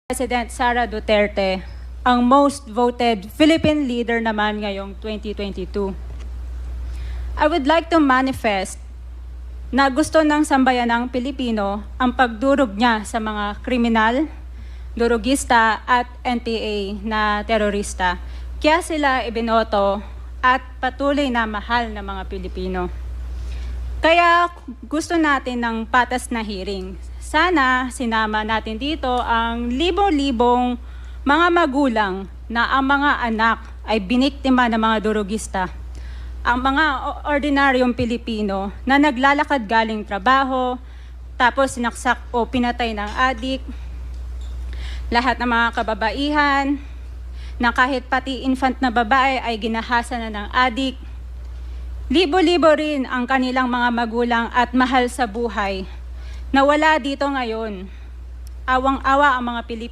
President Sara Duterte, ang most voted Philippine leader naman ngayong 2022. I would like to manifest na gusto ng sambayanang Pilipino ang pagdurog niya sa mga kriminal, durugista at NPA na terorista. Kaya sila ibinoto at patuloy na mahal ng mga Pilipino. Kaya gusto natin ng patas na hearing. Sana sinama natin dito ang libo-libong mga magulang na ang mga anak ay biniktima ng mga durugista. Ang mga ordinaryong Pilipino na naglalakad galing trabaho, tapos sinaksak o pinatay ng adik, lahat ng mga kababaihan, na kahit pati infant na babae ay ginahasa na ng adik. Libo-libo rin ang kanilang mga magulang at mahal sa buhay na wala dito ngayon. Awang-awa ang mga Pilipino.